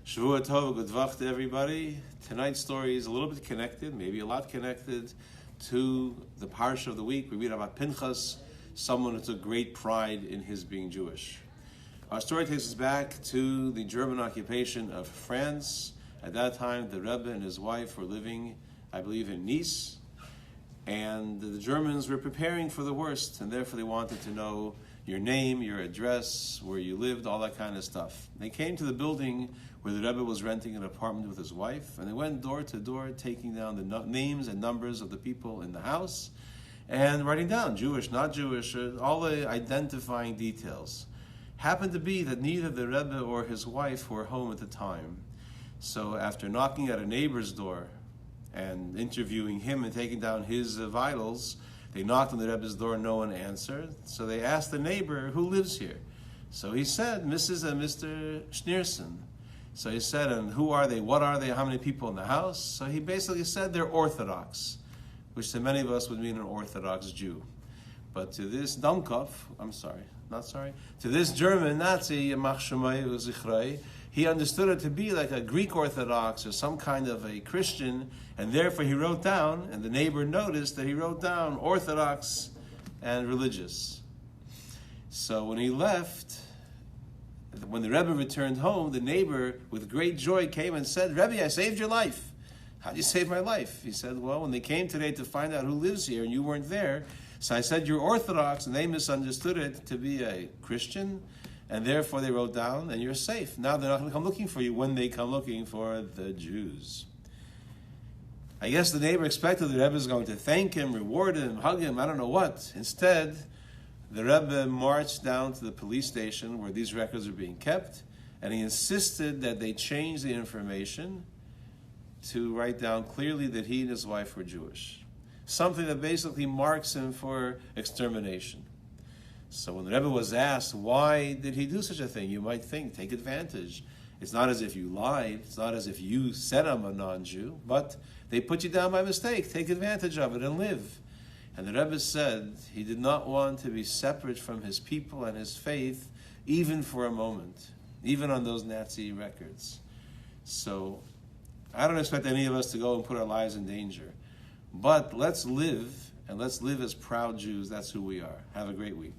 Shavua Tov, good vach to everybody. Tonight's story is a little bit connected, maybe a lot connected to the parsha of the week. We read about Pinchas, someone who took great pride in his being Jewish. Our story takes us back to the German occupation of France. At that time, the Rebbe and his wife were living, I believe, in Nice. And the Germans were preparing for the worst, and therefore they wanted to know your name, your address, where you lived, all that kind of stuff. They came to the building where the Rebbe was renting an apartment with his wife, and they went door to door, taking down the names and numbers of the people in the house, and writing down Jewish, not Jewish, all the identifying details. Happened to be that neither the Rebbe or his wife were home at the time. So after knocking at a neighbor's door and interviewing him and taking down his vitals, they knocked on the Rebbe's door, no one answered. So they asked the neighbor, who lives here? So he said, Mrs. and Mr. Schneerson. So he said, and who are they? What are they? How many people in the house? So he basically said they're Orthodox, which to many of us would mean an Orthodox Jew. But to this to this German Nazi, he understood it to be like a Greek Orthodox or some kind of a Christian, and therefore he wrote down, and the neighbor noticed that he wrote down Orthodox and religious. So when he left, when the Rebbe returned home, the neighbor with great joy came and said, Rebbe, I saved your life. How did you save my life? He said, well, when they came today to find out who lives here and you weren't there, so I said you're Orthodox, and they misunderstood it to be a Christian, and therefore they wrote down, and you're safe. Now they're not going to come looking for you when they come looking for the Jews. I guess the neighbor expected the Rebbe was going to thank him, reward him, hug him, I don't know what. Instead, the Rebbe marched down to the police station where these records are being kept, and he insisted that they change the information to write down clearly that he and his wife were Jewish. Something that basically marks him for extermination. So when the Rebbe was asked, why did he do such a thing? You might think, take advantage. It's not as if you lied. It's not as if you said I'm a non-Jew, but they put you down by mistake. Take advantage of it and live. And the Rebbe said he did not want to be separate from his people and his faith, even for a moment, even on those Nazi records. So I don't expect any of us to go and put our lives in danger. But let's live, and let's live as proud Jews. That's who we are. Have a great week.